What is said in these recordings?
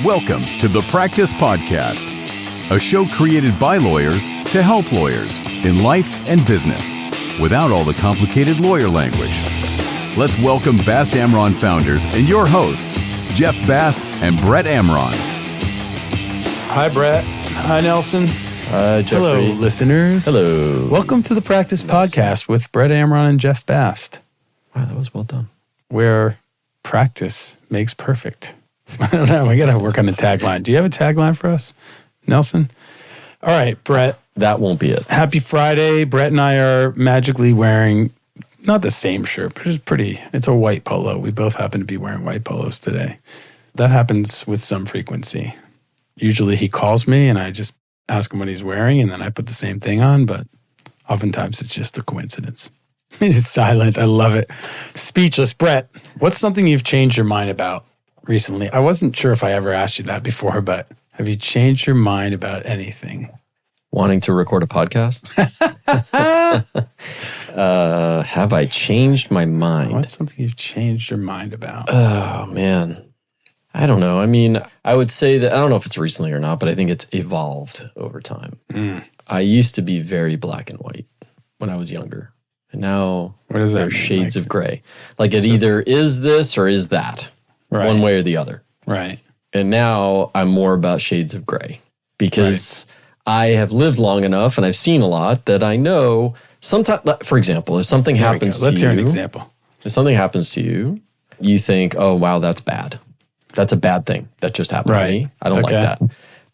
Welcome to the Practice Podcast, a show created by lawyers to help lawyers in life and business without all the complicated lawyer language. Let's welcome Bast Amron founders and your hosts, Jeff Bast and Brett Amron. Hi, Brett. Hi, Nelson. Hi, Jeffrey. Hello, listeners. Hello. Welcome to the Practice Podcast with Brett Amron and Jeff Bast, Wow, that was well done. where practice makes perfect. I don't know. We got to work on the tagline. Do you have a tagline for us, Nelson? All right, Brett. That won't be it. Happy Friday. Brett and I are magically wearing not the same shirt, but it's a white polo. We both happen to be wearing white polos today. That happens with some frequency. Usually he calls me and I just ask him what he's wearing and then I put the same thing on, but oftentimes it's just a coincidence. He's silent. I love it. Speechless. Brett, what's something you've changed your mind about recently? I wasn't sure if I ever asked you that before, but have you changed your mind about anything? Wanting to record a podcast? Have I changed my mind? What's something you've changed your mind about? Oh, man. I don't know. I mean, I would say that, I don't know if it's recently or not, but I think it's evolved over time. I used to be very black and white when I was younger. And now What does that there's mean? shades Like, of gray. Like it either is this or is that. Right. One way or the other. Right. And now I'm more about shades of gray because I have lived long enough and I've seen a lot that I know sometimes, for example, if something There we happens go. to Let's you, hear an example. if something happens to you, you think, oh, wow, that's bad. That's a bad thing that just happened Right. to me. I don't like Okay. that.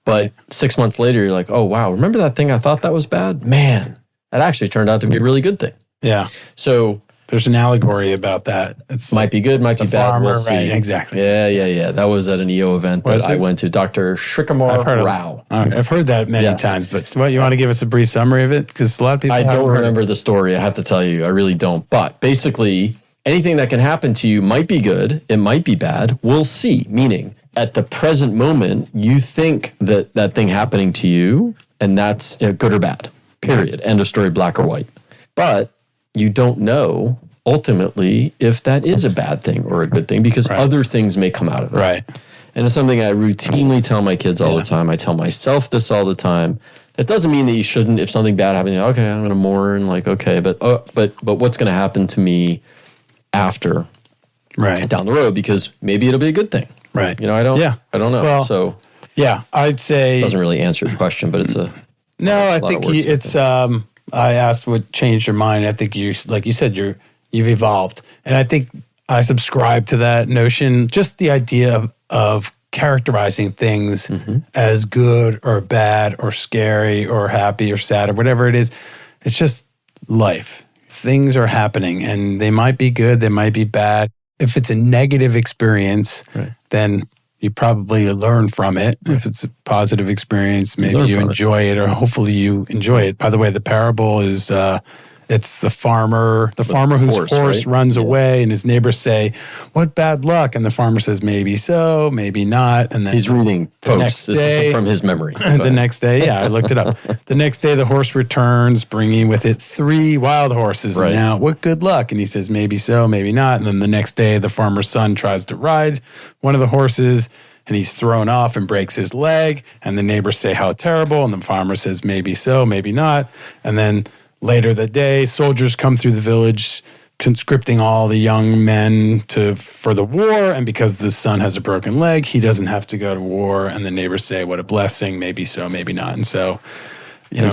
But 6 months later, you're like, oh, wow, remember that thing I thought that was bad? Man, that actually turned out to be a really good thing. Yeah. So There's an allegory about that. It's might be good, might be the bad. farmer, We'll see. right, exactly. Yeah. That was at an EO event Was that I it? went to. Dr. Shrikkumar Rao. I've heard that many Yes. times, but what, you want to give us a brief summary of it? Because a lot of people I haven't don't heard it. remember the story. I have to tell you, I really don't. But basically, anything that can happen to you might be good. It might be bad. We'll see. Meaning, at the present moment, you think that that thing happening to you, and that's good or bad. Period. End of story, black or white. But you don't know ultimately if that is a bad thing or a good thing because other things may come out of it. Right. And it's something I routinely tell my kids all the time. I tell myself this all the time. That doesn't mean that you shouldn't, if something bad happens, okay, I'm going to mourn, like, okay, but what's going to happen to me after, Right. down the road? Because maybe it'll be a good thing. Right. You know, I don't know. Well, So Yeah. I'd say, it doesn't really answer the question, but it's a no, I lot of think words, it's, I asked what changed your mind. I think you, like you said, you've evolved. And I think I subscribe to that notion, just the idea of characterizing things as good or bad or scary or happy or sad or whatever it is. It's just life. Things are happening and they might be good, they might be bad. If it's a negative experience, then you probably learn from it. If it's a positive experience, maybe you enjoy it or hopefully you enjoy it. By the way, the parable is it's the farmer whose horse runs away and his neighbors say, what bad luck? And the farmer says, maybe so, maybe not. And then he's reading, folks. next This day- is from his memory. the next day, I looked it up. The next day, the horse returns, bringing with it 3 wild horses. Right. And now, what good luck? And he says, maybe so, maybe not. And then the next day, the farmer's son tries to ride one of the horses, and he's thrown off and breaks his leg. And the neighbors say, how terrible. And the farmer says, maybe so, maybe not. And then later that day, soldiers come through the village, conscripting all the young men for the war. And because the son has a broken leg, he doesn't have to go to war. And the neighbors say, what a blessing, maybe so, maybe not. And so, And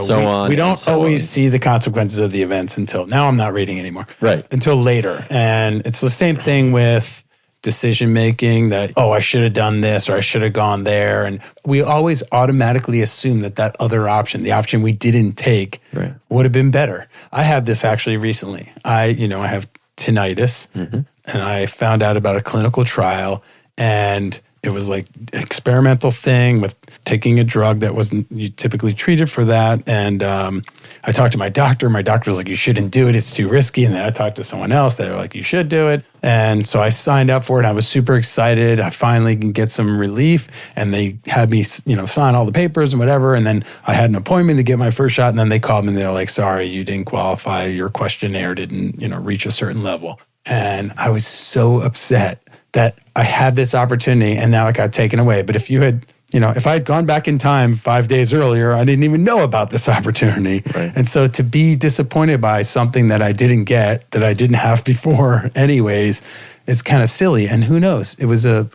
we don't and so always on. see the consequences of the events until, now I'm not reading anymore. Right. Until later. And it's the same thing with decision making that, oh, I should have done this or I should have gone there. And we always automatically assume that other option, the option we didn't take, would have been better. I had this actually recently. I have tinnitus and I found out about a clinical trial and it was like an experimental thing with taking a drug that wasn't typically treated for that. And I talked to my doctor. My doctor was like, you shouldn't do it. It's too risky. And then I talked to someone else. They were like, you should do it. And so I signed up for it. I was super excited. I finally can get some relief. And they had me, sign all the papers and whatever. And then I had an appointment to get my first shot. And then they called me and they were like, sorry, you didn't qualify. Your questionnaire didn't, reach a certain level. And I was so upset that I had this opportunity and now it got taken away. But if you had, if I had gone back in time 5 days earlier, I didn't even know about this opportunity. Right. And so to be disappointed by something that I didn't get, that I didn't have before anyways, is kind of silly. And who knows? It was a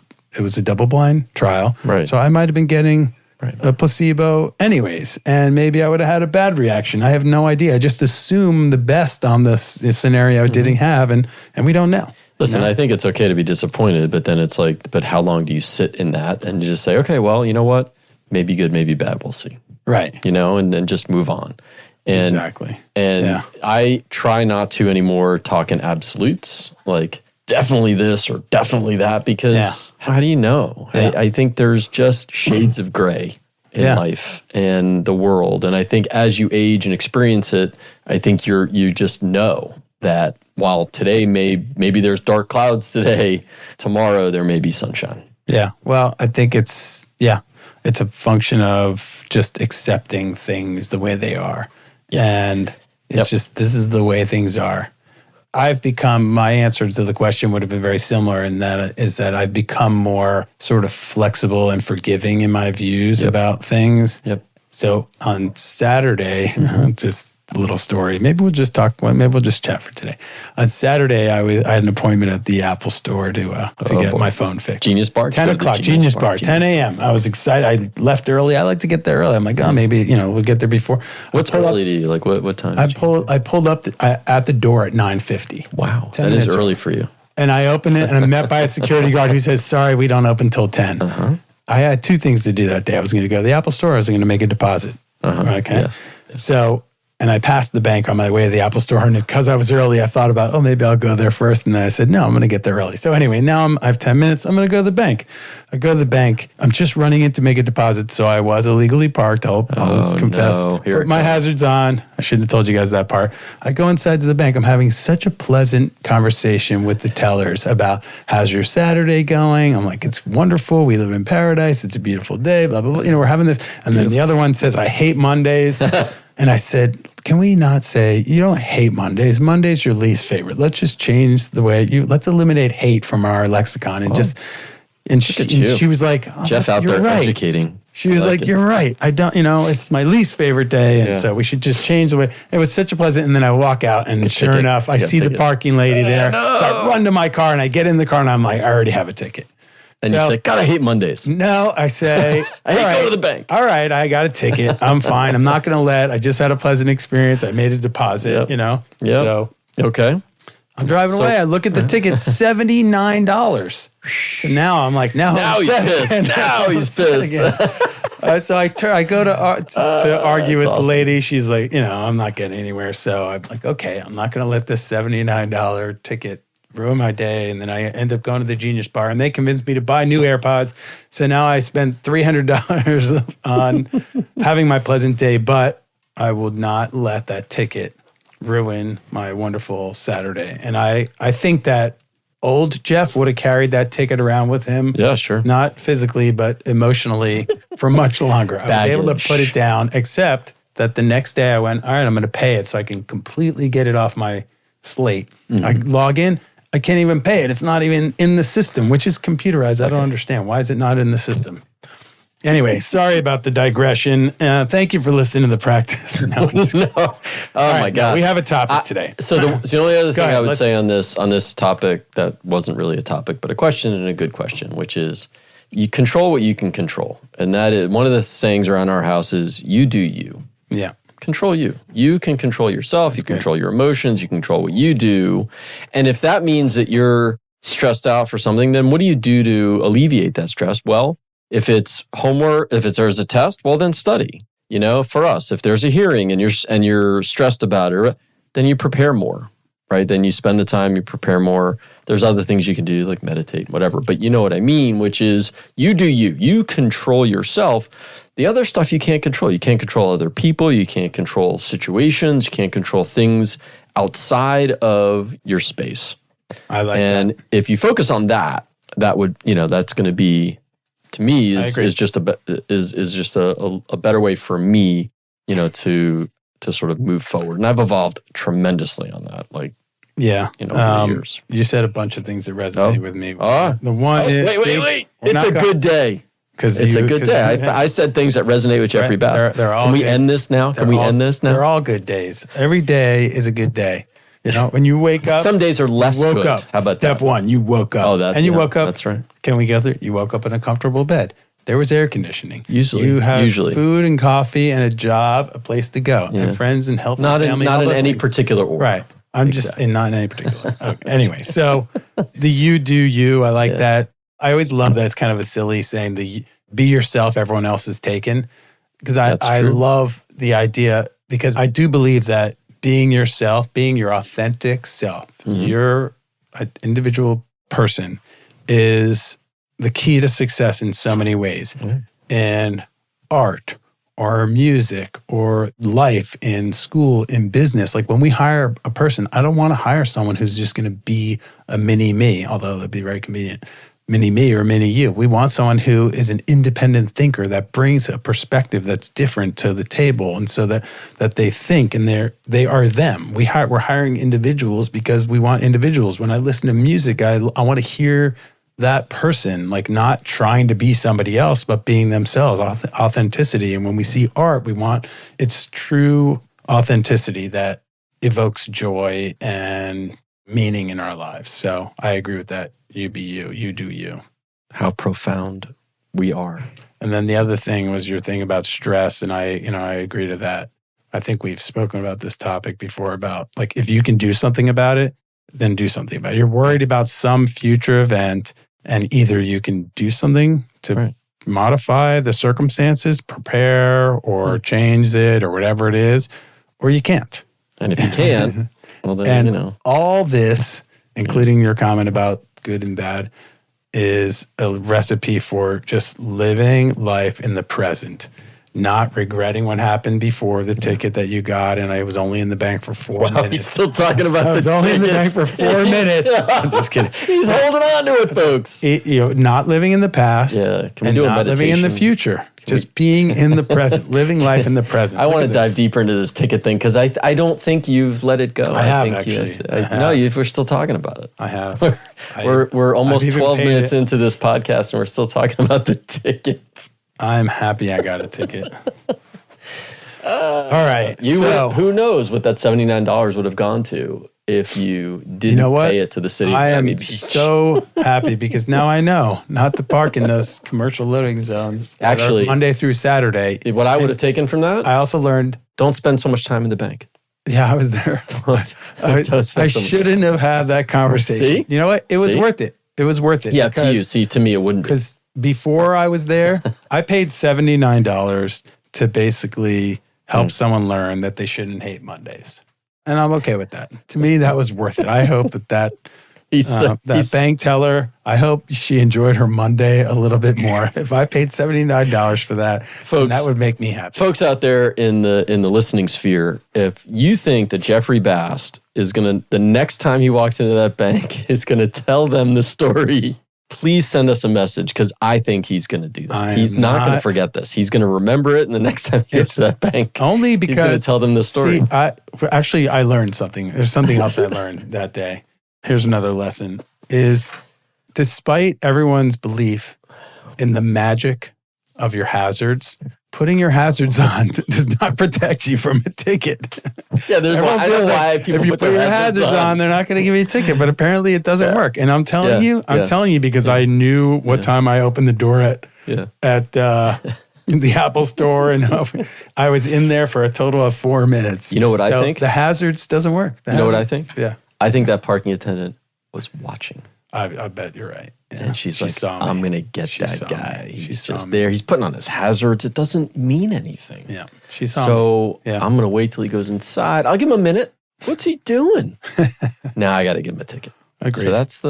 double-blind trial. Right. So I might have been getting a placebo anyways, and maybe I would have had a bad reaction. I have no idea. I just assume the best on this scenario I didn't have, and we don't know. Listen, I think it's okay to be disappointed, but then it's like, but how long do you sit in that and just say, okay, well, you know what? Maybe good, maybe bad, we'll see. Right. And then just move on. And, exactly. And I try not to anymore talk in absolutes, like definitely this or definitely that, because how do you know? Yeah. I think there's just shades of gray in life and the world. And I think as you age and experience it, I think you just know that while today maybe there's dark clouds today, tomorrow there may be sunshine. Yeah. Well, I think it's a function of just accepting things the way they are. Yeah. And it's just, this is the way things are. My answer to the question would have been very similar in that I've become more sort of flexible and forgiving in my views about things. Yep. So on Saturday, just a little story. Maybe we'll just chat for today. On Saturday, I had an appointment at the Apple store to get my phone fixed. Genius Bar? 10 o'clock, Genius Bar, 10 a.m. I was excited. I left early. I like to get there early. I'm like, maybe, we'll get there before. What's early to you? Like what time? I pulled up at the door at 9:50. Wow. That is early for you. And I opened it and I'm met by a security guard who says, sorry, we don't open till 10. I had two things to do that day. I was going to go to the Apple store. I was going to make a deposit. Okay. Yes. So, and I passed the bank on my way to the Apple store. And because I was early, I thought about, maybe I'll go there first. And then I said, no, I'm going to get there early. So anyway, now I have 10 minutes. I'm going to go to the bank. I go to the bank. I'm just running in to make a deposit. So I was illegally parked. I'll confess. No. Put my hazards on. I shouldn't have told you guys that part. I go inside to the bank. I'm having such a pleasant conversation with the tellers about how's your Saturday going. I'm like, it's wonderful. We live in paradise. It's a beautiful day, blah, blah, blah. We're having this. And then the other one says, I hate Mondays. And I said, can we not say, you don't hate Mondays. Monday's your least favorite. Let's just change the way let's eliminate hate from our lexicon and she was like, Jeff out there educating. She was like, you're right. I don't, it's my least favorite day. And so we should just change the way. It was such a pleasant. And then I walk out and sure enough, I see the parking lady there. No. So I run to my car and I get in the car and I'm like, I already have a ticket. And you say, God, I hate Mondays. No, I say, I hate going to the bank. All right, I got a ticket. I'm fine. I'm not going to I just had a pleasant experience. I made a deposit, Yep. So, okay. I'm driving away. I look at the ticket, $79. So now I'm like, now he's pissed. Now he's pissed. So I go to argue with the lady. She's like, I'm not getting anywhere. So I'm like, okay, I'm not going to let this $79 ticket ruin my day. And then I end up going to the Genius Bar and they convinced me to buy new AirPods. So now I spent $300 on having my pleasant day, but I will not let that ticket ruin my wonderful Saturday. And I think that old Jeff would have carried that ticket around with him. Yeah, sure. Not physically, but emotionally for much longer. I was able to put it down, except that the next day I went, all right, I'm going to pay it so I can completely get it off my slate. I log in. I can't even pay it. It's not even in the system, which is computerized. I don't understand. Why is it not in the system? Anyway, sorry about the digression. Thank you for listening to the practice. No. My God. We have a topic today. So the only other thing I would say on this topic that wasn't really a topic, but a question and a good question, which is you control what you can control. And that is one of the sayings around our house is you do you. Yeah. Control you. You can control yourself. You control your emotions. You control what you do. And if that means that you're stressed out for something, then what do you do to alleviate that stress? Well, if it's homework, if there's a test, well, then study. For us, if there's a hearing and you're stressed about it, then you prepare more, right? Then you spend the time, you prepare more. There's other things you can do like meditate, whatever. But you know what I mean, which is you do you. You control yourself. The other stuff you can't control. You can't control other people. You can't control situations. You can't control things outside of your space. I like that. And if you focus on that would, that's going to be, to me, is just a better way for me, to sort of move forward. And I've evolved tremendously on that. Yeah. over the years. You said a bunch of things that resonated with me. The one is... Wait. It's a good day. It's a good day. I said things that resonate with Jeffrey Bass. They're all Can we good. end this now? They're all good days. Every day is a good day. When you wake up... Some days are less good. Up. How about Step that? one, you woke up. You woke up... That's right. Can we go through? You woke up in a comfortable bed. There was air conditioning. Usually. You have food and coffee and a job, a place to go, and friends and health and family. Not in any particular order. Right. I'm just not in any particular. Okay. Anyway, so the you do you. I like that. I always love that. It's kind of a silly saying, the be yourself, everyone else is taken. Because I love the idea, because I do believe that being yourself, being your authentic self, you're an individual person, is the key to success in so many ways. In art or music or life, in school, in business. Like when we hire a person, I don't want to hire someone who's just going to be a mini me, although that'd be very convenient. Mini me or mini you. We want someone who is an independent thinker that brings a perspective that's different to the table, and so that they think and they are them. We're hiring individuals because we want individuals. When I listen to music, I want to hear that person, like not trying to be somebody else, but being themselves, authenticity. And when we see art, we want it's true authenticity that evokes joy and meaning in our lives. So I agree with that. You be you, you do you. How profound we are. And then the other thing was your thing about stress. And I agree to that. I think we've spoken about this topic before about like, if you can do something about it, then do something about it. You're worried about some future event, and either you can do something to modify the circumstances, prepare or change it or whatever it is, or you can't. And if you can, well then, and all this, including your comment about good and bad, is a recipe for just living life in the present, not regretting what happened before the ticket that you got, and I was only in the bank for 4 minutes. He's still talking about I was only in the bank for 4 minutes. I'm just kidding. He's holding on to it, folks. Not living in the past, can we and do a not living in the future. Just being in the present, living life in the present. I want to dive deeper into this ticket thing because I don't think you've let it go. I have, think actually. No, we're still talking about it. I have. We're almost 12 minutes into this podcast and we're still talking about the tickets. I'm happy I got a ticket. All right. Who knows what that $79 would have gone to if you didn't pay it to the city of Miami Beach. I am so happy because now I know not to park in those commercial loading zones. Actually, Monday through Saturday. What I would have taken from that, I also learned, don't spend so much time in the bank. Yeah, I was there. I shouldn't have had that conversation. See? You know what? It was worth it. It was worth it. Yeah, to you. See, to me, it wouldn't. Because before I was there, I paid $79 to basically help someone learn that they shouldn't hate Mondays. And I'm okay with that. To me, that was worth it. I hope that bank teller, I hope she enjoyed her Monday a little bit more. If I paid $79 for that, folks, that would make me happy. Folks out there in the listening sphere, if you think that Jeffrey Bast is the next time he walks into that bank, is going to tell them the story, please send us a message because I think he's going to do that. He's not going to forget this. He's going to remember it, and the next time he gets to that bank, only because he's going to tell them the story. See, I learned something. There's something else I learned that day. Here's another lesson: is despite everyone's belief in the magic of your hazards, putting your hazards on does not protect you from a ticket. Yeah, I don't know why people if you put your hazards on, they're not going to give you a ticket. But apparently, it doesn't work. And I'm telling you because I knew what time I opened the door at the Apple store, and I was in there for a total of 4 minutes. You know what I think? The hazards doesn't work. You know what I think? Yeah, I think that parking attendant was watching. I bet you're right. Yeah. And she's like, I'm going to get that guy. He's just me. there. He's putting on his hazards. It doesn't mean anything. Yeah. She saw me. I'm going to wait till he goes inside. I'll give him a minute. What's he doing? Now I got to give him a ticket. Agreed. So that's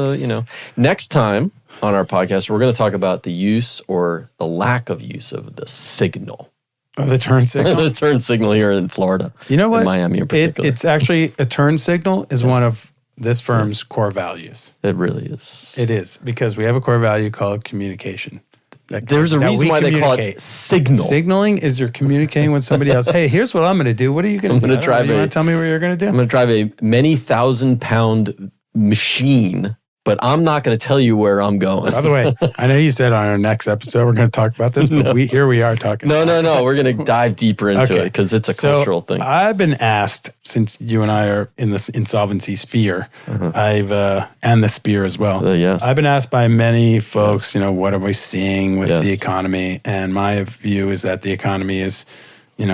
next time on our podcast, we're going to talk about the use or the lack of use of the signal. Oh, the turn signal? The turn signal here in Florida. You know what? In Miami in particular. It's actually, a turn signal is one of this firm's core values. It really is. It is, because we have a core value called communication. There's a reason why they call it signal. Signaling is you're communicating with somebody else. Hey, here's what I'm going to do. What are you going to do? You want to tell me what you're going to do? I'm going to drive a many 1,000-pound machine, but I'm not going to tell you where I'm going. By the way, I know you said on our next episode we're going to talk about this, but here we are talking. No. We're going to dive deeper into it because it's a cultural thing. I've been asked, since you and I are in this insolvency sphere, and the spear as well. Yes. I've been asked by many folks, what are we seeing with the economy? And my view is that the economy is,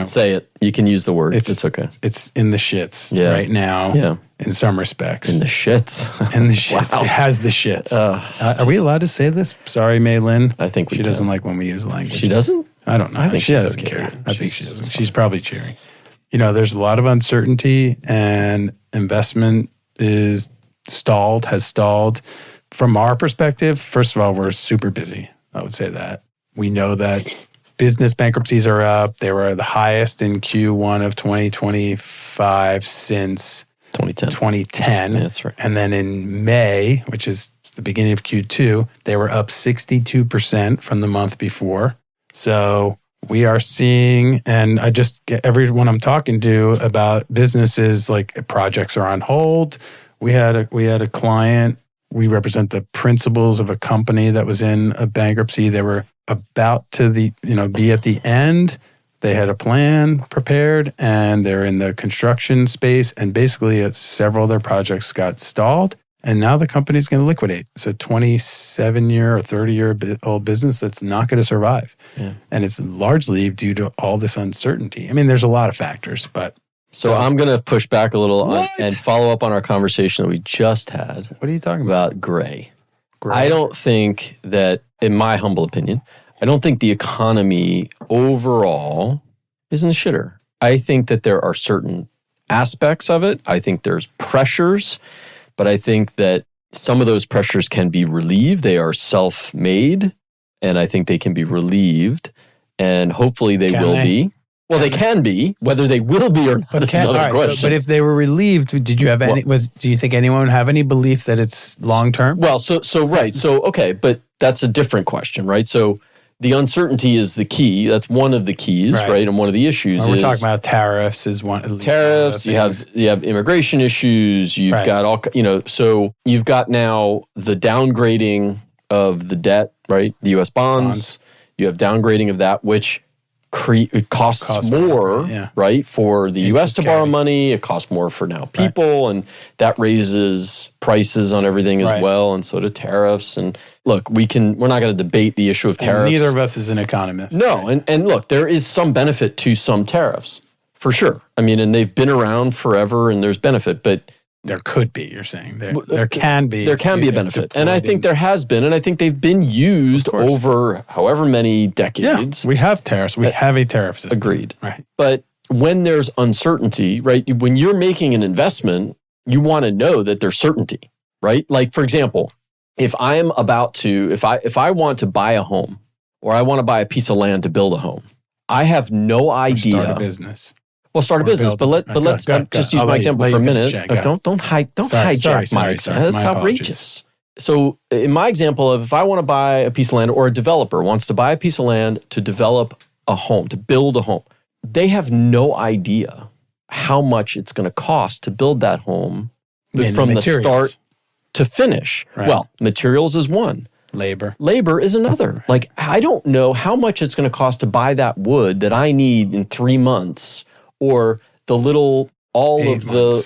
say it. You can use the word. It's okay. It's in the shits right now. Yeah. In some respects. In the shits. In the shits. Wow. It has the shits. Are we allowed to say this? Sorry, May Lynn. I think she doesn't like when we use language. She doesn't? I don't know. I think she doesn't care. I think she doesn't. She's probably cheering. There's a lot of uncertainty, and investment is has stalled. From our perspective, first of all, we're super busy. I would say that. We know that business bankruptcies are up. They were the highest in Q1 of 2025 since 2010. Yeah, that's right. And then in May, which is the beginning of Q2, they were up 62% from the month before. So we are seeing, and I just get everyone I'm talking to about businesses, like projects are on hold. We had a client. We represent the principals of a company that was in a bankruptcy. They were about to be at the end. They had a plan prepared, and they're in the construction space, and basically several of their projects got stalled, and now the company's going to liquidate. It's a 27-year or 30-year-old business that's not going to survive. Yeah. And it's largely due to all this uncertainty. I mean, there's a lot of factors, but... So I'm going to push back a little and follow up on our conversation that we just had. What are you talking about? Gray. I don't think that, in my humble opinion, I don't think the economy overall is in the shitter. I think that there are certain aspects of it. I think there's pressures, but I think that some of those pressures can be relieved. They are self-made, and I think they can be relieved, and hopefully they will be. Well, they can be. Whether they will be or not is another question. But if they were relieved, did you have any? Do you think anyone would have any belief that it's long term? Well, right. So okay, but that's a different question, right? So the uncertainty is the key. That's one of the keys, right? And one of the issues we're talking about tariffs is one. Tariffs. You have immigration issues. You've got all. So you've got now the downgrading of the debt, right? The U.S. bonds. You have downgrading of that, which it costs more, right, for the U.S. to borrow money. It costs more for now people, and that raises prices on everything as well, and so do tariffs. And look, we're not going to debate the issue of tariffs. And neither of us is an economist. No, and look, there is some benefit to some tariffs, for sure. I mean, and they've been around forever, and there's benefit, but there could be, you're saying. There can be. There can be a benefit. And I think there has been, and I think they've been used over however many decades. Yeah, we have tariffs. We have a tariff system. Agreed. Right. But when there's uncertainty, right, when you're making an investment, you want to know that there's certainty, right? Like, for example, if I want to buy a home, or I want to buy a piece of land to build a home, I have no idea. Start a business. Well, start a business, but let's just use my example for a minute. Don't hijack my example. That's outrageous. So in my example of if I want to buy a piece of land, or a developer wants to buy a piece of land to develop a home, to build a home, they have no idea how much it's going to cost to build that home from the start to finish. Right. Well, materials is one. Labor is another. Like, I don't know how much it's going to cost to buy that wood that I need in 3 months. Or the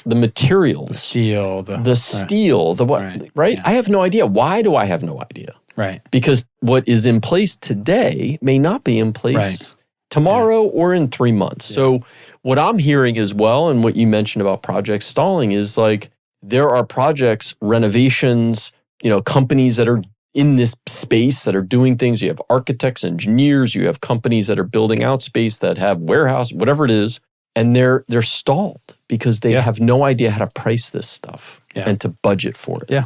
materials. The steel. The steel. The what, right? Yeah. I have no idea. Why do I have no idea? Right. Because what is in place today may not be in place tomorrow or in 3 months. Yeah. So what I'm hearing as well, and what you mentioned about projects stalling, is like there are projects, renovations, companies that are in this space that are doing things. You have architects, engineers, you have companies that are building out space that have warehouse, whatever it is. And they're stalled because they have no idea how to price this stuff and to budget for it. Yeah.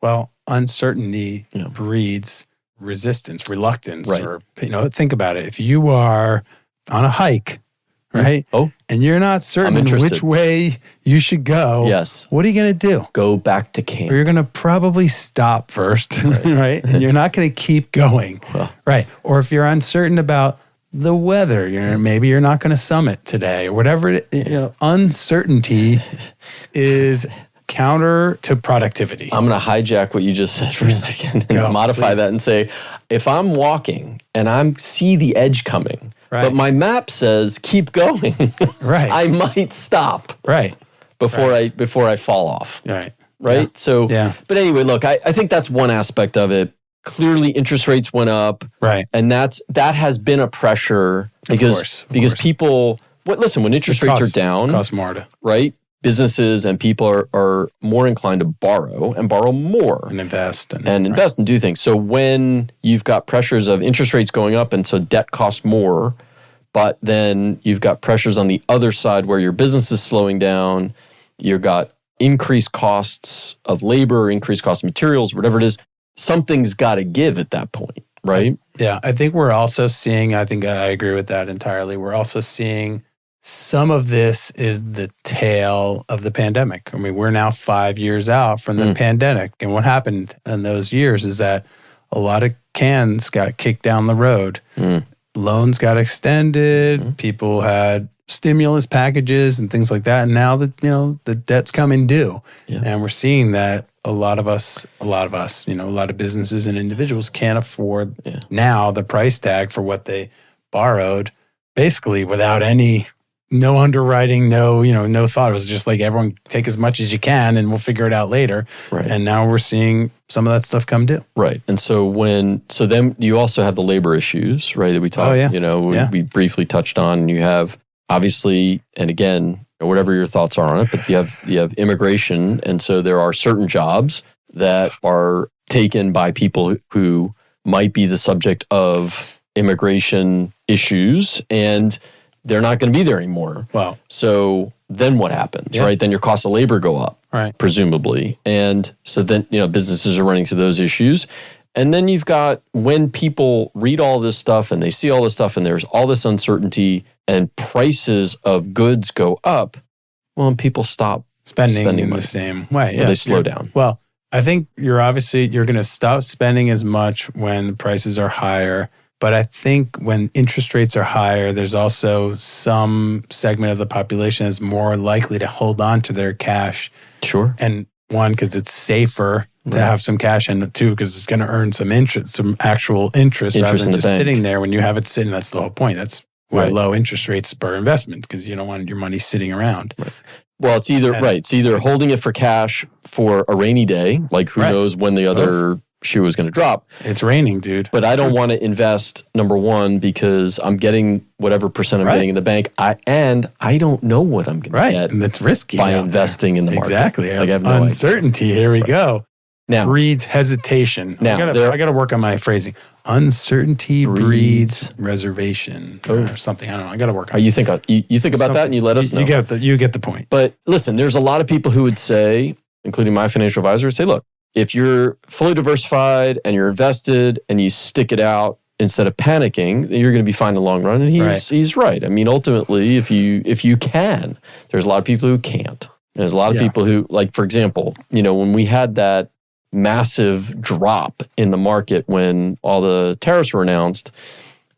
Well, uncertainty breeds resistance, reluctance. Right. Or think about it. If you are on a hike right? Oh, and you're not certain interested. which way you should go. Yes. What are you going to do? Go back to Or camp. you're going to probably stop first, right? And you're not going to keep going, right? Or if you're uncertain about the weather, maybe you're not going to summit today or whatever. Uncertainty is counter to productivity. I'm going to hijack what you just said for a second and modify that and say, if I'm walking and I see the edge coming, but my map says keep going, right? I might stop, right, before I fall off, right. Yeah. So, but anyway, look, I think that's one aspect of it. Clearly, interest rates went up, right, and that has been a pressure because people. Listen, when interest rates are down, costs more to businesses and people are more inclined to borrow more and invest and do things. So when you've got pressures of interest rates going up and so debt costs more, but then you've got pressures on the other side where your business is slowing down, you've got increased costs of labor, increased costs of materials, whatever it is, something's got to give at that point, right? Yeah, I think we're also seeing, I agree with that entirely. We're also seeing some of this is the tail of the pandemic. I mean, we're now 5 years out from the pandemic. And what happened in those years is that a lot of cans got kicked down the road. Loans got extended. People had stimulus packages and things like that. And now the debt's coming due. Yeah. And we're seeing that a lot of businesses and individuals can't afford now the price tag for what they borrowed, basically without no underwriting, no thought. It was just like everyone take as much as you can and we'll figure it out later. Right. And now we're seeing some of that stuff come due. Right. And so then you also have the labor issues, right, that we talked, we briefly touched on. You have obviously, and again, whatever your thoughts are on it, but you have immigration. And so there are certain jobs that are taken by people who might be the subject of immigration issues, and they're not going to be there anymore. Wow. So then what happens, right? Then your cost of labor go up, right? Presumably. And so then, businesses are running to those issues. And then you've got when people read all this stuff and they see all this stuff and there's all this uncertainty and prices of goods go up, well, and people stop spending in money the same way. They slow down. Well, I think you're going to stop spending as much when prices are higher. But I think when interest rates are higher, there's also some segment of the population that's more likely to hold on to their cash. Sure. And one, because it's safer to have some cash, and two, because it's going to earn some interest, some actual interest rather than just sitting there. When you have it sitting, that's the whole point. That's why low interest rates spur investment, because you don't want your money sitting around. Right. Well, it's either holding it for cash for a rainy day, like who knows when the other shoe is going to drop. It's raining, dude. But I don't want to invest, number one, because I'm getting whatever percent I'm getting in the bank. I don't know what I'm going to get. And that's risky by investing in the market. Exactly. Like, I have no uncertainty. idea. Here we go. Now, breeds hesitation. Now, I got to work on my phrasing. Uncertainty breeds reservation or something. I don't know. I got to work on it. You think about that and you let us know. You get the point. But listen, there's a lot of people who would say, including my financial advisor, say, look, if you're fully diversified and you're invested and you stick it out instead of panicking, then you're going to be fine in the long run. And he's right. I mean, ultimately, if you can, there's a lot of people who can't. There's a lot of people who, like, for example, when we had that massive drop in the market when all the tariffs were announced,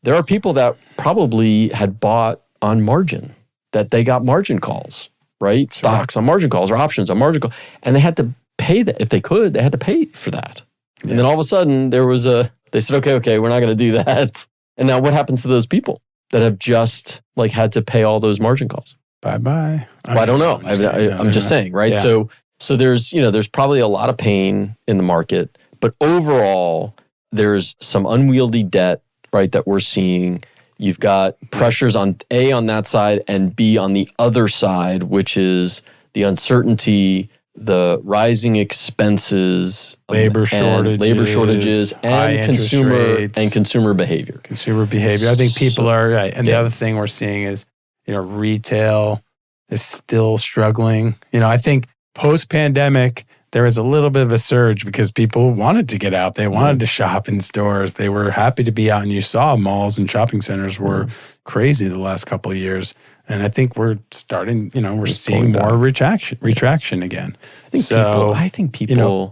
there are people that probably had bought on margin, that they got margin calls, right? Stocks on margin calls or options on margin calls. And they had to pay that. If they could, they had to pay for that. And then all of a sudden they said, okay, we're not going to do that. And now what happens to those people that have just had to pay all those margin calls? Bye-bye. Well, I don't know. I'm just saying, right? Yeah. So there's probably a lot of pain in the market, but overall there's some unwieldy debt, right, that we're seeing. You've got pressures on that side and B on the other side, which is the uncertainty, the rising expenses, labor shortages, and consumer behavior. Consumer behavior. I think people are right. And the other thing we're seeing is, retail is still struggling. I think post-pandemic, there was a little bit of a surge because people wanted to get out. They wanted to shop in stores. They were happy to be out. And you saw malls and shopping centers were crazy the last couple of years. And I think we're starting, we're seeing more retraction again. I think people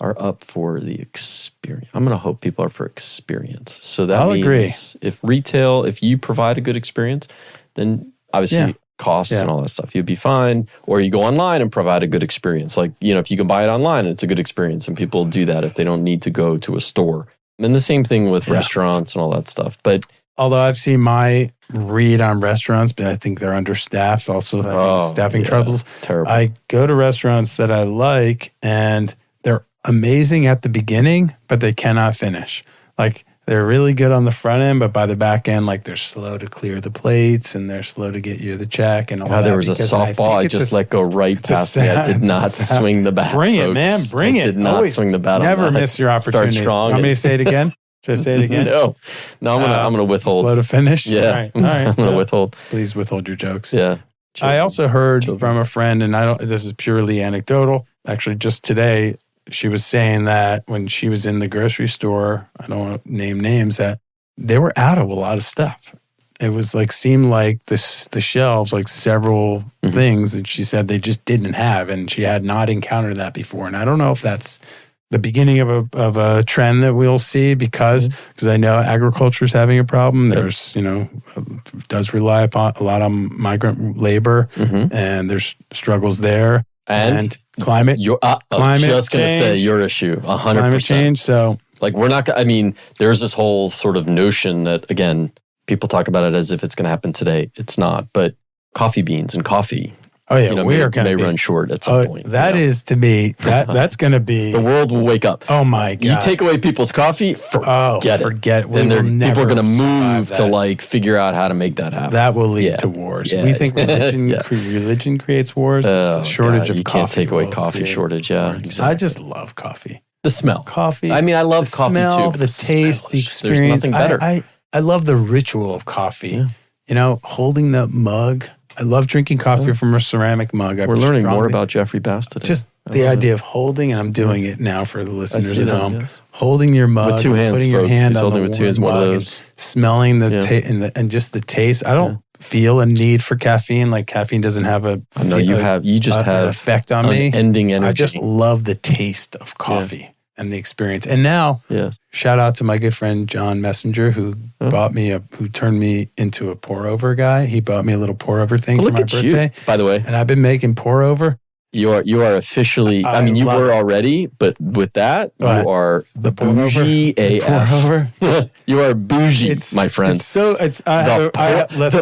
are up for the experience. I'm going to hope people are for experience. So that means agree. If you provide a good experience, then obviously costs and all that stuff, you'd be fine. Or you go online and provide a good experience. Like, if you can buy it online and it's a good experience, and people do that if they don't need to go to a store. And the same thing with restaurants and all that stuff. But although I've seen my read on restaurants, but I think they're understaffed, also having staffing troubles. Terrible. I go to restaurants that I like, and they're amazing at the beginning, but they cannot finish. Like, they're really good on the front end, but by the back end, like, they're slow to clear the plates and they're slow to get you the check and all that. There was a softball I just let go right past me. I did not swing the bat. Bring it, man. Bring it. I did not swing the bat. Never miss your opportunity. Start strong. Want me to say it again? Should I say it again? No, I'm gonna withhold. Slow to finish. Yeah, all right. I'm gonna withhold. Please withhold your jokes. Yeah. I also heard from a friend, and this is purely anecdotal. Actually, just today, she was saying that when she was in the grocery store, I don't want to name names, that they were out of a lot of stuff. It was seemed like the shelves, like several things that she said they just didn't have, and she had not encountered that before. And I don't know if that's the beginning of a trend that we'll see because I know agriculture is having a problem. There's, does rely upon a lot on migrant labor, and there's struggles there. And climate, climate just going to say your issue, 100%. Climate change, so... we're not, there's this whole sort of notion that, again, people talk about it as if it's going to happen today. It's not. But coffee beans and coffee, we are going to run short at some point. That is, to me, that's going to be... The world will wake up. Oh, my God. You take away people's coffee, forget it. Then people are going to move to, figure out how to make that happen. That will lead to wars. We think religion creates wars. It's a shortage of coffee. You can't take away coffee shortage, exactly. I just love coffee. The smell. Coffee. I love coffee smell, too. The taste, the experience. There's nothing better. I love the ritual of coffee. Yeah. Holding the mug. I love drinking coffee from a ceramic mug. We're learning more about Jeffrey Bass today. Just the idea of holding, and I'm doing it now for the listeners at home. Holding your mug, with two hands, putting your hand on the with two hands, mug, and smelling the and just the taste. I don't feel a need for caffeine. Like, caffeine doesn't have an effect on me. Unending energy. I just love the taste of coffee and the experience. And now, shout out to my good friend John Messenger, who who turned me into a pour over guy. He bought me a little pour over thing for my birthday. By the way, and I've been making pour over. You are officially. You were already, but with that, you are the bougie AF. You are bougie, my friend. Let's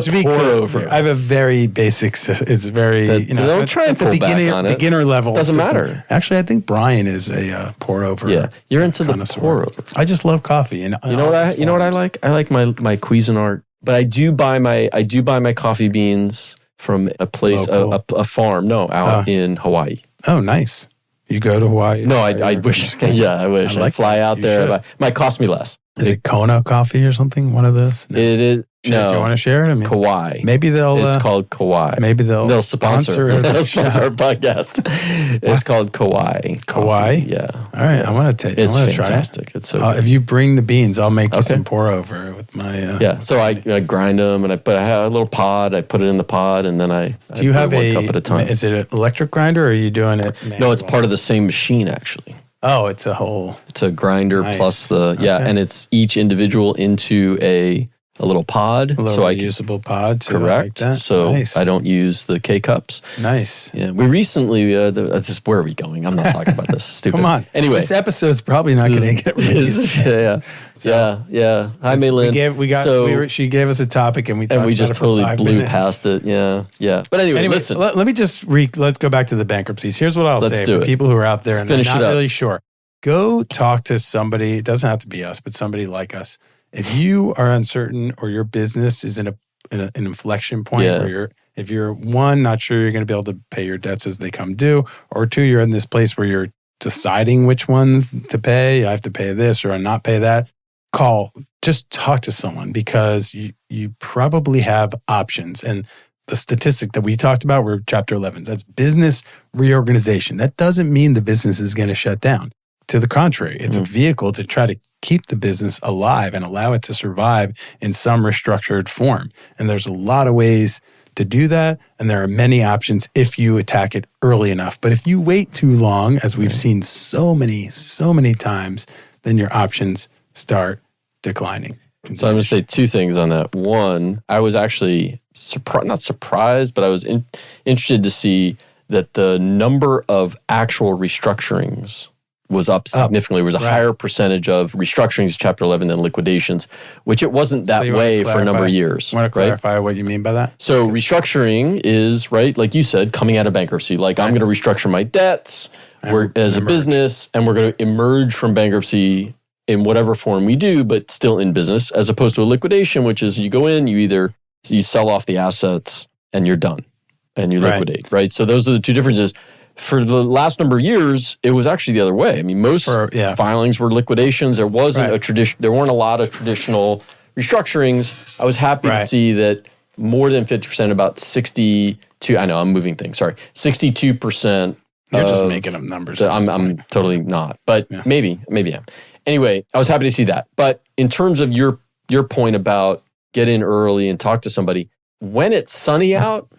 be clear. I have a very basic. It's very don't try and pull back on it. Beginner level. Doesn't system. matter. Actually, I think Brian is a pour over. Yeah, you're into connoisseur. The pour over. I just love coffee, and you know what I like. I like my Cuisinart, but I do buy my coffee beans from a place, a farm, out in Hawaii. Oh, nice. You go to Hawaii? No, I wish. I wish. I fly out there. It might cost me less. Is it Kona coffee or something? One of those? No. It is. No. Do you want to share it? Kauai. Maybe they'll... It's called Kauai. Maybe they'll sponsor They'll sponsor our podcast. It's called Kauai. Kauai? Yeah. All right. I want to It's fantastic. It's so good. If you bring the beans, I'll make you some pour over with my... So I grind them, and I have a little pod. I put it in the pod, and then I Do you have one cup at a time. Is it an electric grinder, or are you doing it manual? No, it's part of the same machine, actually. Oh, it's a grinder plus and it's each individual into a little pod. A little reusable pod. Too. Correct. Like so I don't use the K-cups. Nice. Yeah. We recently, where are we going? I'm not talking about this. Stupid. Come on. Anyway. This episode's probably not going to get released. Yeah. Hi, Maylin. She gave us a topic and we just totally blew past it. Yeah. But anyway, listen. Let me just let's go back to the bankruptcies. Here's what I'll say for people who are out there and they're not really sure. Go talk to somebody. It doesn't have to be us, but somebody like us. If you are uncertain or your business is in an inflection point where if you're one, not sure you're going to be able to pay your debts as they come due, or two, you're in this place where you're deciding which ones to pay. I have to pay this or not pay that. Just talk to someone because you probably have options. And the statistic that we talked about were Chapter 11. That's business reorganization. That doesn't mean the business is going to shut down. To the contrary, it's a vehicle to try to keep the business alive and allow it to survive in some restructured form. And there's a lot of ways to do that. And there are many options if you attack it early enough. But if you wait too long, as we've seen so many times, then your options start declining. So I'm going to say two things on that. One, I was actually not surprised, but I was interested to see that the number of actual restructurings was up significantly. It was a higher percentage of restructurings, Chapter 11, than liquidations, which it wasn't that way for a number of years. Want to clarify what you mean by that? So restructuring is, right, like you said, coming out of bankruptcy. Like I'm going to restructure my debts as a business, and we're going to emerge from bankruptcy in whatever form we do, but still in business, as opposed to a liquidation, which is you go in, you sell off the assets, and you're done, and you liquidate, right? So those are the two differences. For the last number of years, it was actually the other way. I mean, most filings were liquidations. There wasn't a tradition. There weren't a lot of traditional restructurings. I was happy to see that more than 50%, about 62. I know I'm moving things. Sorry, 62%. You're just making up numbers. I'm totally not, but maybe I am. Anyway, I was happy to see that. But in terms of your point about get in early and talk to somebody, when it's sunny out,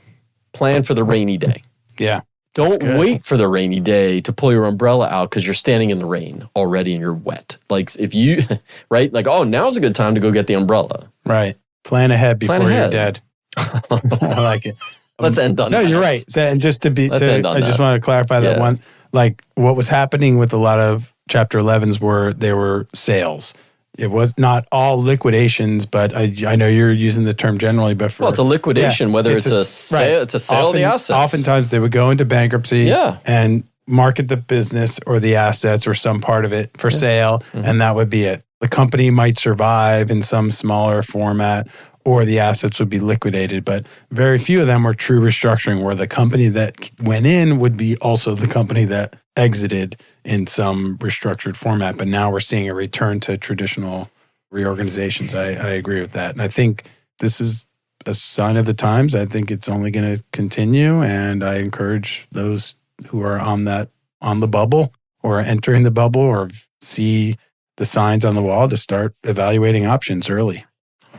plan for the rainy day. Yeah. Don't wait for the rainy day to pull your umbrella out because you're standing in the rain already and you're wet. Like if you, right? Like, oh, now's a good time to go get the umbrella. Right. Plan ahead before you're dead. I like it. Let's end on that. No, you're right. And just I just want to clarify that one. Like what was happening with a lot of Chapter 11s they were sales. It was not all liquidations, but I know you're using the term generally, but it's a liquidation, whether it's a sale, it's a sale of the assets. Oftentimes they would go into bankruptcy and market the business or the assets or some part of it for sale, and that would be it. The company might survive in some smaller format, or the assets would be liquidated, but very few of them were true restructuring, where the company that went in would be also the company that exited in some restructured format. But now we're seeing a return to traditional reorganizations. I agree with that. And I think this is a sign of the times. I think it's only going to continue. And I encourage those who are on the bubble or entering the bubble or see the signs on the wall to start evaluating options early.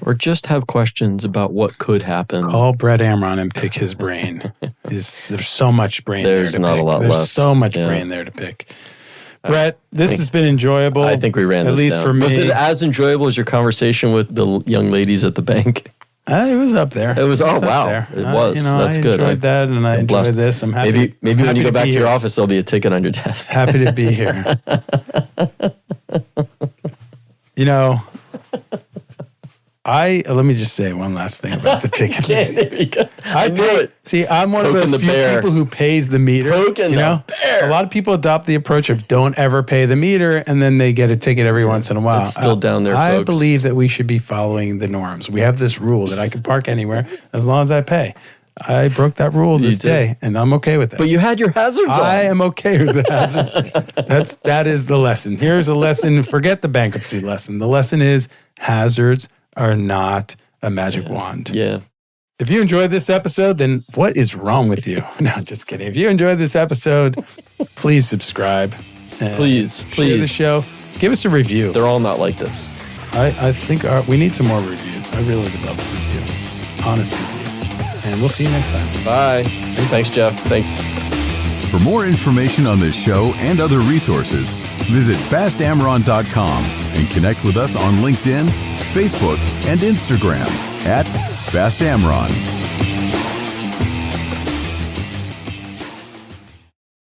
Or just have questions about what could happen. Call Brett Amron and pick his brain. There's so much brain there to pick. There's not a lot left. There's so much brain there to pick. Brett, this has been enjoyable. I think we ran this down. At least for me. Was it as enjoyable as your conversation with the young ladies at the bank? It was up there. It was, wow. It was. That's good. I enjoyed that, and I enjoyed this. I'm happy. Maybe when you go back to your office, there'll be a ticket on your desk. Happy to be here. Let me just say one last thing about the ticket. There you go. I knew it. See, I'm one of those few people who pays the meter. The bear. A lot of people adopt the approach of don't ever pay the meter, and then they get a ticket every once in a while. It's still down there, I folks. believe that we should be following the norms. We have this rule that I can park anywhere as long as I pay. I broke that rule this day, and I'm okay with that. But you had your hazards on. I am okay with the hazards. That is the lesson. Here's a lesson. Forget the bankruptcy lesson. The lesson is hazards are not a magic wand. Yeah. If you enjoyed this episode, then what is wrong with you? No, just kidding. If you enjoyed this episode, please subscribe. Please. Share the show. Give us a review. They're all not like this. I think we need some more reviews. I really would love a review. Honest review. And we'll see you next time. Bye. Thanks, Jeff. Thanks. For more information on this show and other resources, visit fastamron.com and connect with us on LinkedIn, Facebook, and Instagram @FastAmron.